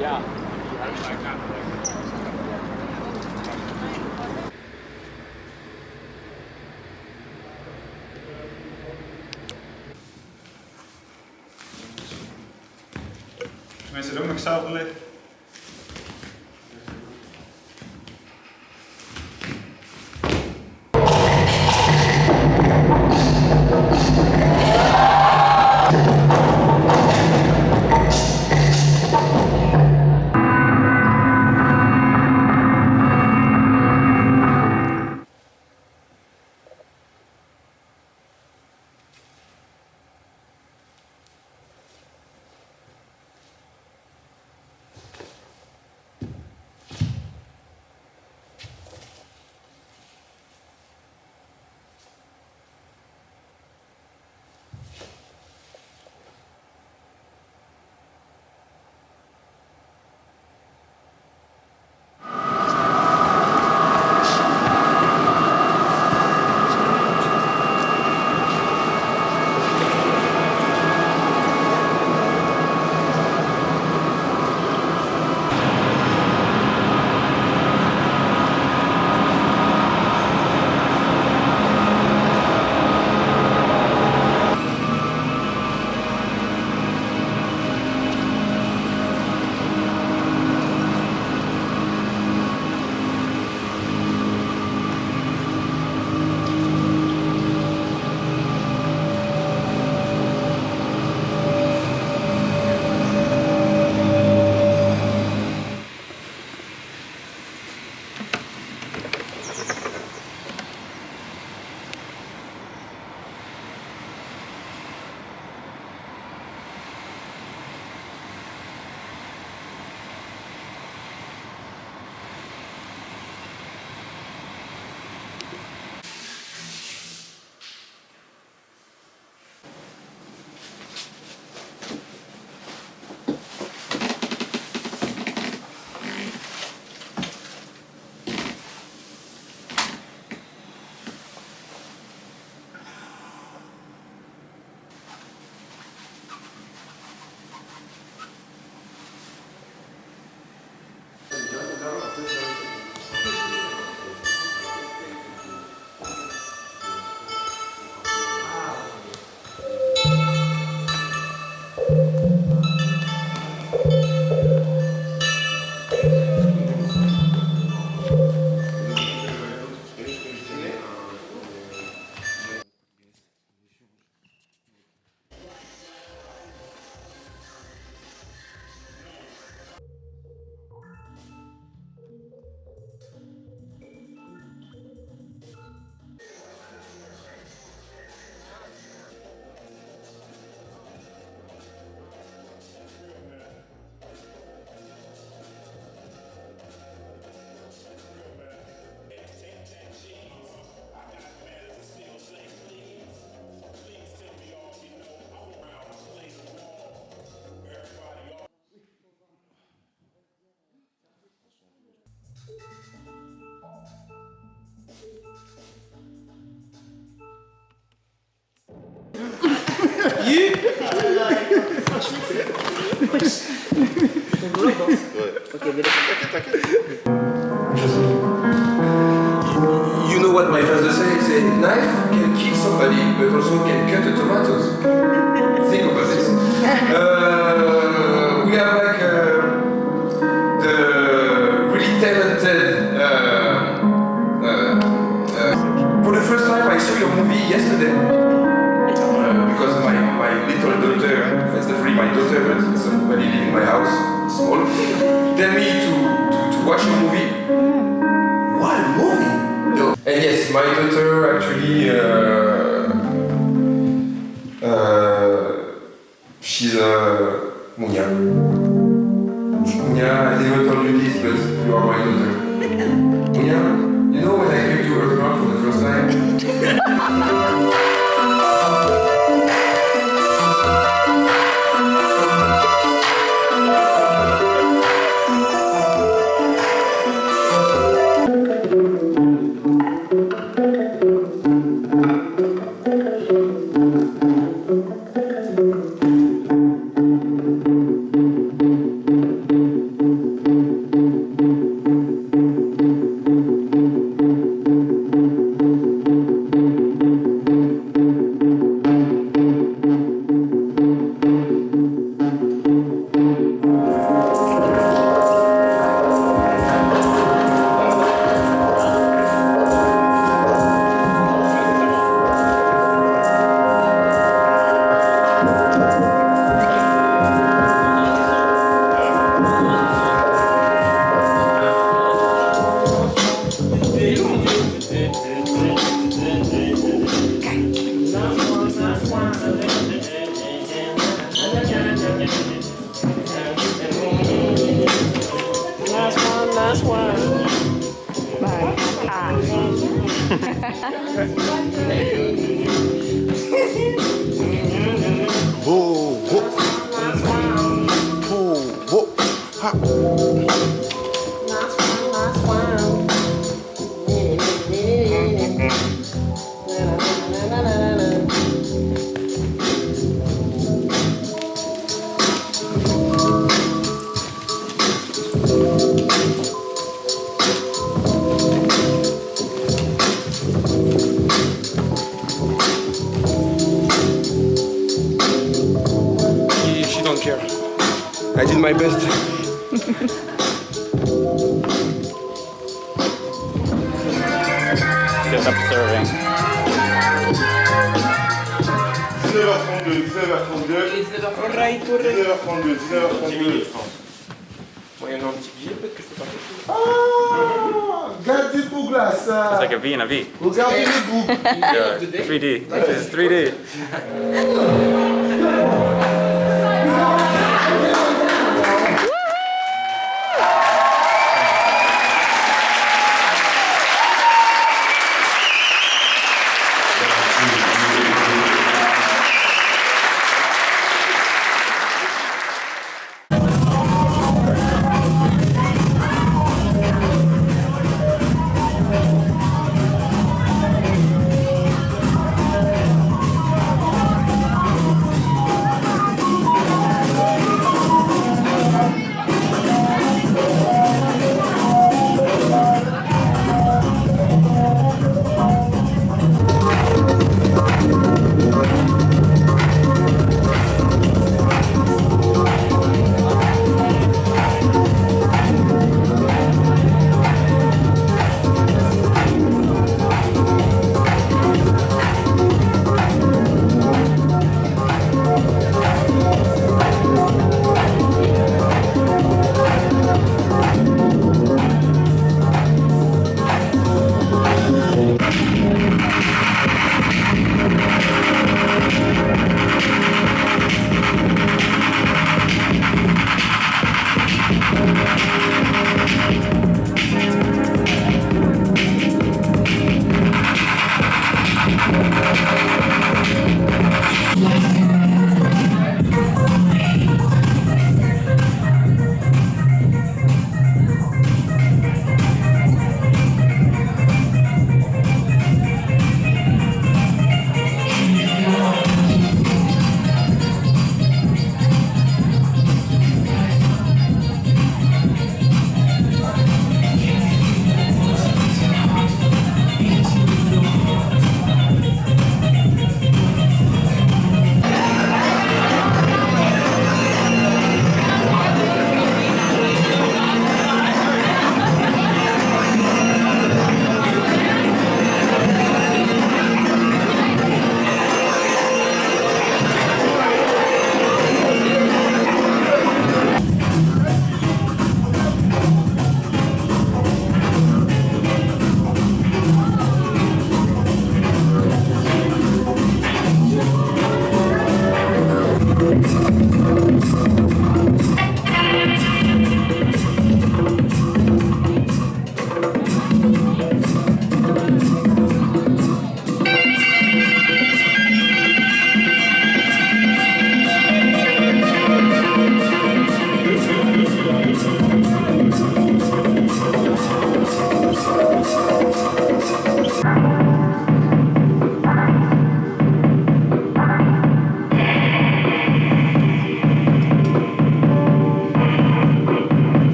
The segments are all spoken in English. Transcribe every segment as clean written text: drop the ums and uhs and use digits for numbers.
Ja. Mensen doen nog hetzelfde liggen. You know what my father says? A knife can kill somebody, but also can cut the tomatoes. Think about this. We have like the really talented. For the first time, I saw your movie yesterday because my little daughter, that's not really my daughter, but somebody living in my house, small, tell me to watch your movie. What a movie! No. And yes, my daughter actually, she's Munya. Munya, I never told you this, but you are my daughter. Munya, you know when I came to your restaurant for the first time? Whoa, whoa. Whoa, whoa. Ha. She don't care. I did my best. Just observing. 19h32, 19h32. 19h32, 19h32. Moyennant un petit billet, peut-être que je peux partir. Ah, regardez pour glace. It's like a V and a V. Regardez le bout. Yeah, 3D. This is 3D.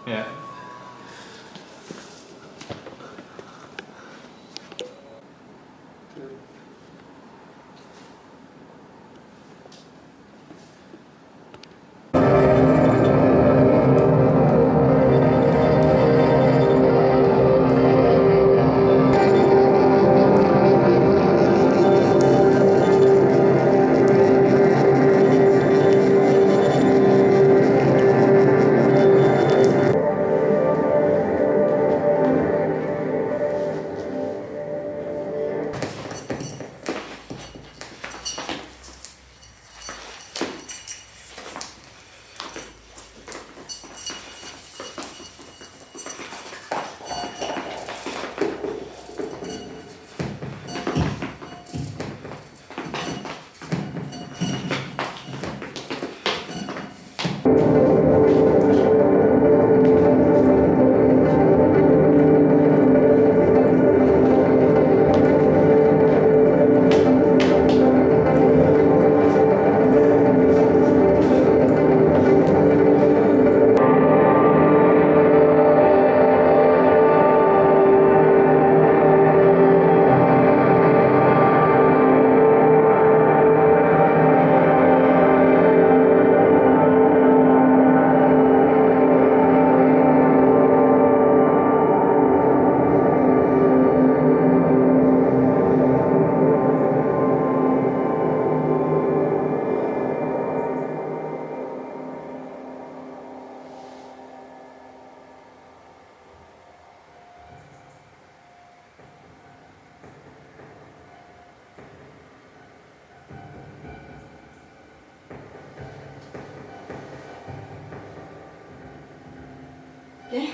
Yeah. Yeah.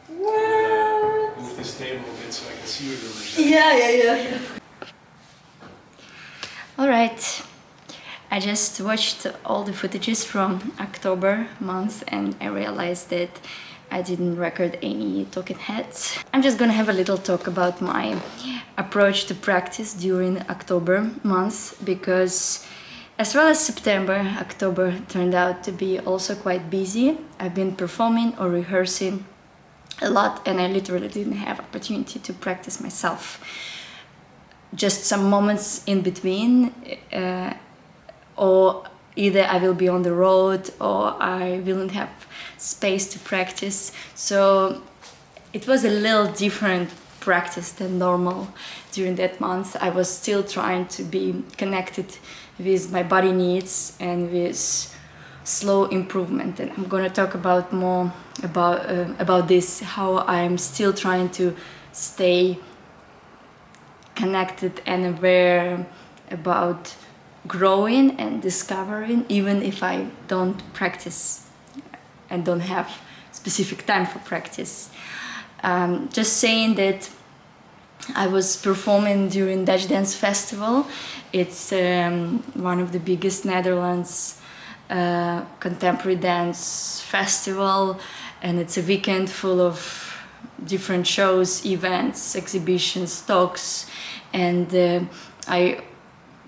What? Move this table a bit so I can see you doing it. Yeah. Alright, I just watched all the footages from October month and I realized that I didn't record any talking heads. I'm just gonna have a little talk about my approach to practice during October month, because as well as September, October turned out to be also quite busy. I've been performing or rehearsing a lot and I literally didn't have opportunity to practice myself. Just some moments in between, or either I will be on the road or I won't have space to practice. So it was a little different practice than normal during that month. I was still trying to be connected with my body needs and with slow improvement, and I'm gonna talk about more about this, how I'm still trying to stay connected and aware about growing and discovering, even if I don't practice and don't have specific time for practice. Just saying that I was performing during Dutch Dance Festival. It's one of the biggest Netherlands contemporary dance festival, and it's a weekend full of different shows, events, exhibitions, talks, and I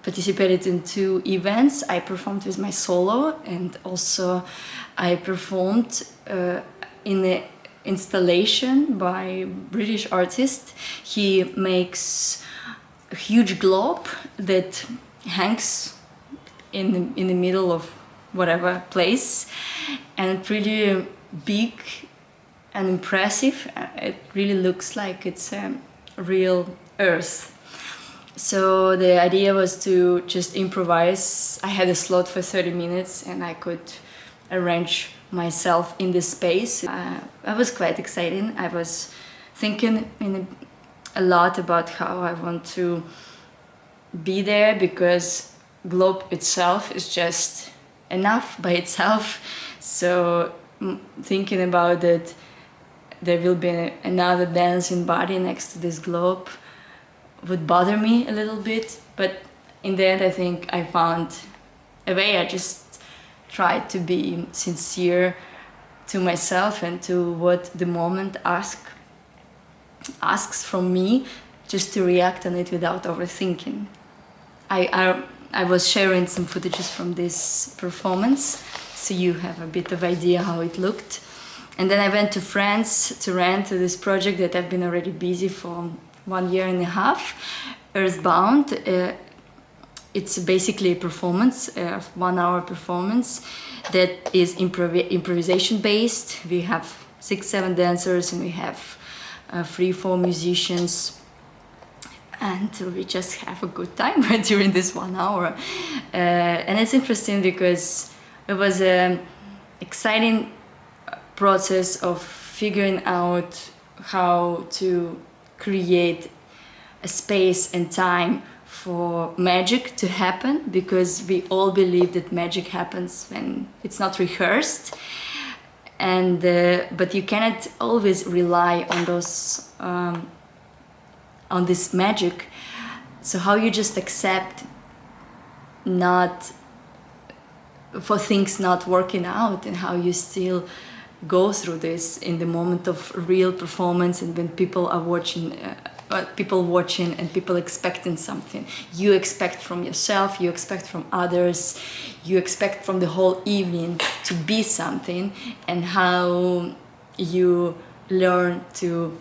participated in 2 events. I performed with my solo, and also I performed in a installation by British artist. He makes a huge globe that hangs in the middle of whatever place, and pretty big and impressive. It really looks like it's real earth. So the idea was to just improvise. I had a slot for 30 minutes and I could arrange myself in this space. I was quite exciting. I was thinking a lot about how I want to be there, because globe itself is just enough by itself. So thinking about that there will be another dancing body next to this globe would bother me a little bit, but in the end I think I found a way. I just tried to be sincere to myself and to what the moment asks from me, just to react on it without overthinking. I was sharing some footages from this performance, so you have a bit of idea how it looked. And then I went to France to rent to this project that I've been already busy for 1.5 years. Earthbound. It's basically a performance, a 1 hour performance that is improvisation based. We have 6-7 dancers and we have 3-4 musicians, and we just have a good time during this 1 hour. And it's interesting because it was an exciting process of figuring out how to create a space and time for magic to happen, because we all believe that magic happens when it's not rehearsed, and but you cannot always rely on those on this magic. So how you just accept not for things not working out, and how you still go through this in the moment of real performance, and when people are watching and people expecting something. You expect from yourself, you expect from others, you expect from the whole evening to be something, and how you learn to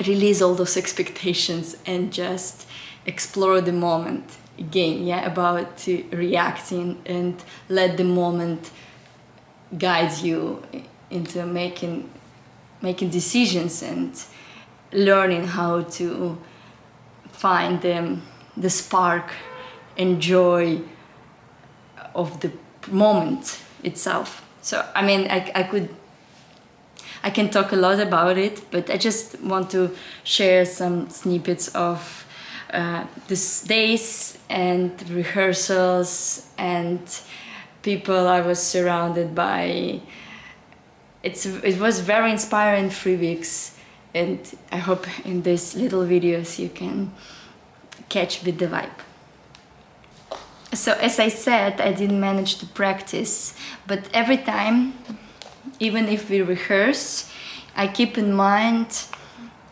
release all those expectations and just explore the moment again, about reacting, and let the moment guide you into making decisions and learning how to find the spark and joy of the moment itself. So I mean, I can talk a lot about it, but I just want to share some snippets of these days and rehearsals and people I was surrounded by. It was very inspiring 3 weeks. And I hope in these little videos you can catch with the vibe. So as I said, I didn't manage to practice, but every time, even if we rehearse, I keep in mind,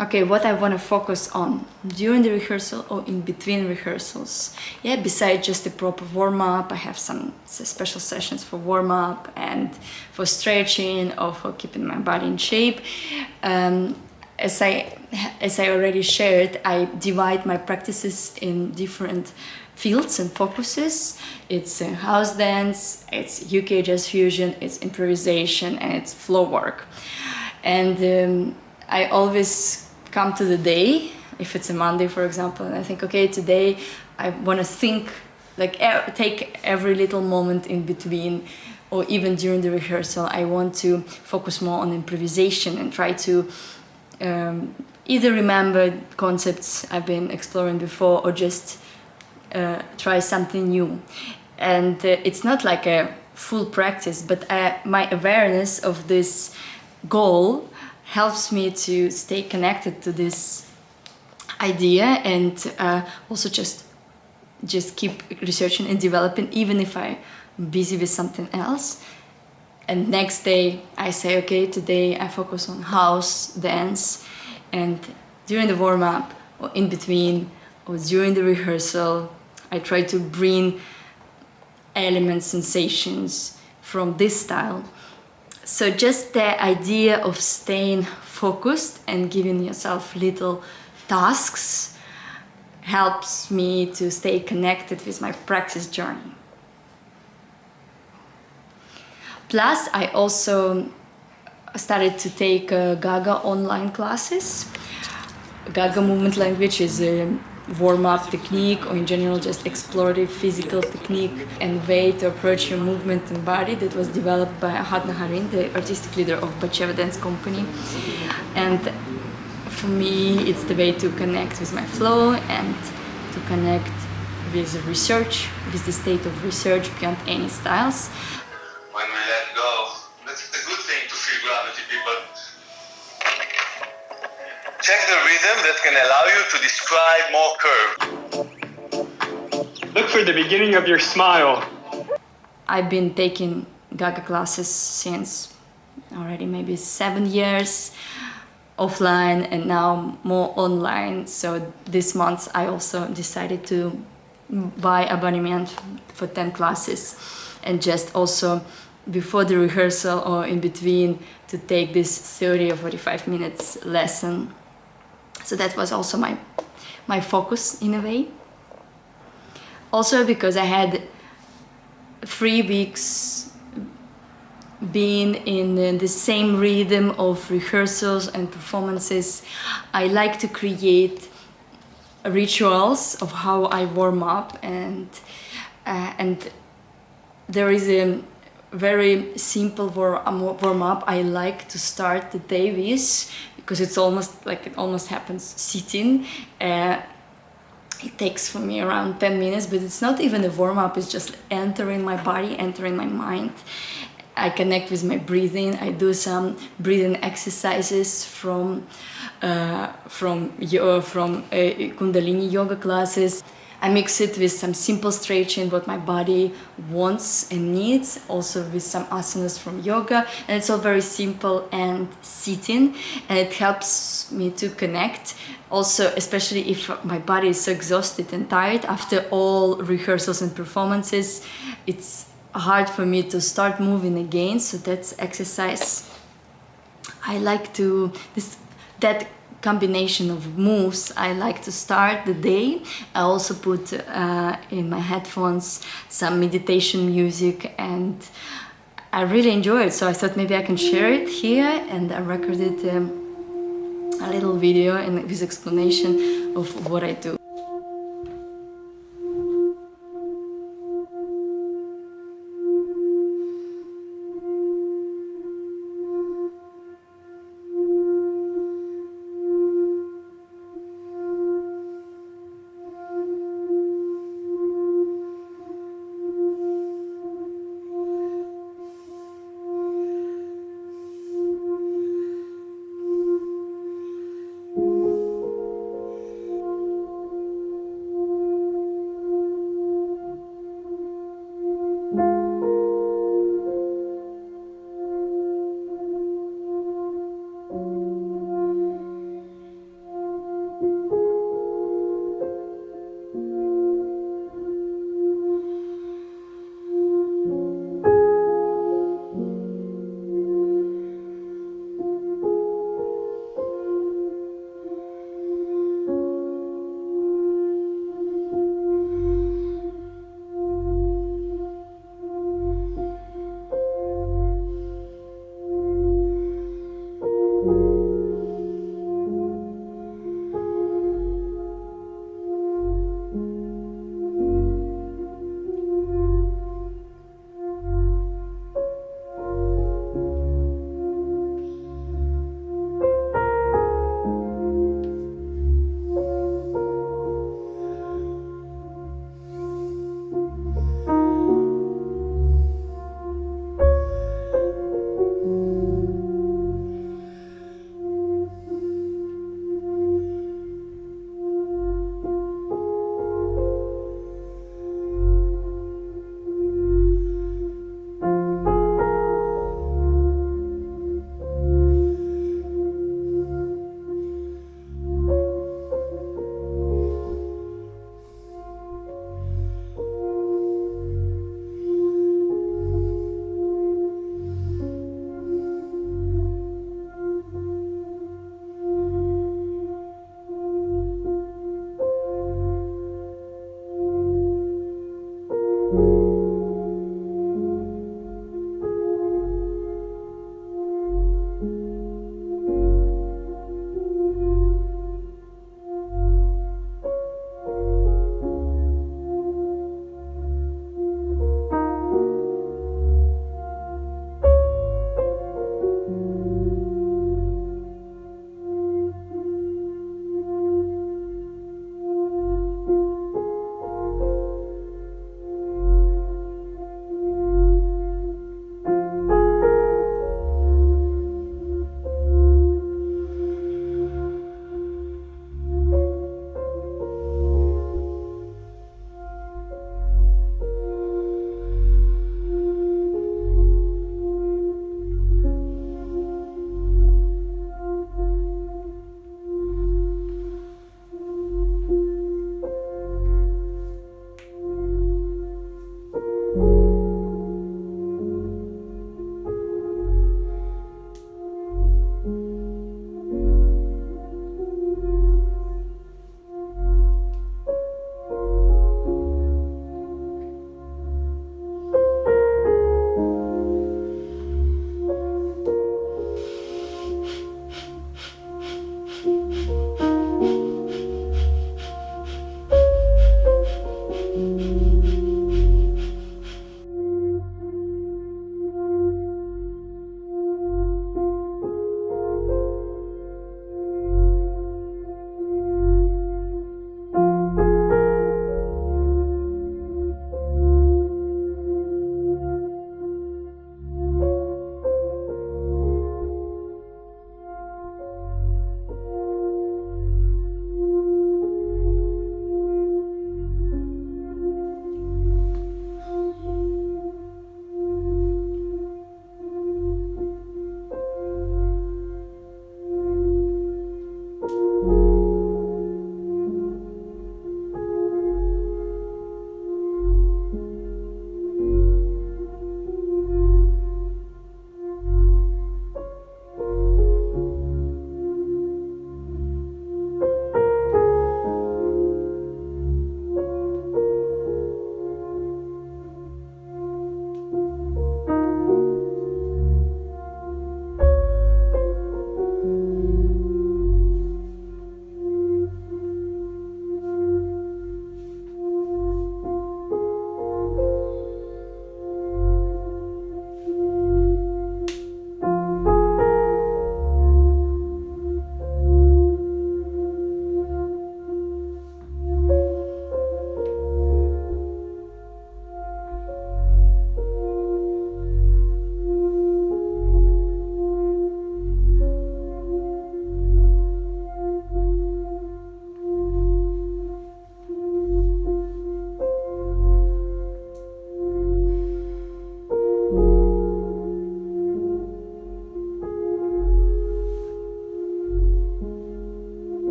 okay, what I want to focus on during the rehearsal or in between rehearsals. Besides just the proper warm-up, I have some special sessions for warm-up and for stretching or for keeping my body in shape. As I already shared, I divide my practices in different fields and focuses. It's house dance, it's UK jazz fusion, it's improvisation, and it's flow work. And I always come to the day, if it's a Monday, for example, and I think, okay, today I want to think, like take every little moment in between, or even during the rehearsal, I want to focus more on improvisation and try to either remember concepts I've been exploring before, or just try something new. And it's not like a full practice, but my awareness of this goal helps me to stay connected to this idea, and also just keep researching and developing, even if I'm busy with something else. And next day I say, okay, today I focus on house dance, and during the warm-up or in between or during the rehearsal I try to bring elements, sensations from this style. So just the idea of staying focused and giving yourself little tasks helps me to stay connected with my practice journey. Plus, I also started to take Gaga online classes. Gaga movement language is a warm-up technique, or in general just explorative physical technique and way to approach your movement and body that was developed by Ahad Naharin, the artistic leader of Bacheva Dance Company. And for me, it's the way to connect with my flow and to connect with research, with the state of research beyond any styles. When we let go, that's the good thing to feel gravity, people. Check the rhythm that can allow you to describe more curve. Look for the beginning of your smile. I've been taking Gaga classes since already maybe 7 years, offline and now more online. So this month I also decided to buy abonnement for 10 classes and just also before the rehearsal or in between to take this 30 or 45 minutes lesson. So that was also my focus in a way. Also because I had 3 weeks being in the same rhythm of rehearsals and performances, I like to create rituals of how I warm up, and there is a very simple warm up I like to start the day with, because it's almost like it almost happens sitting. It takes for me around 10 minutes, but it's not even a warm-up, it's just entering my body, entering my mind. I connect with my breathing. I do some breathing exercises from Kundalini yoga classes. I mix it with some simple stretching, what my body wants and needs, also with some asanas from yoga, and it's all very simple and sitting, and it helps me to connect. Also, especially if my body is so exhausted and tired after all rehearsals and performances, it's hard for me to start moving again, so that's exercise. I like to, that combination of moves, I like to start the day. I also put in my headphones some meditation music, and I really enjoy it, so I thought maybe I can share it here, and I recorded a little video and with explanation of what I do.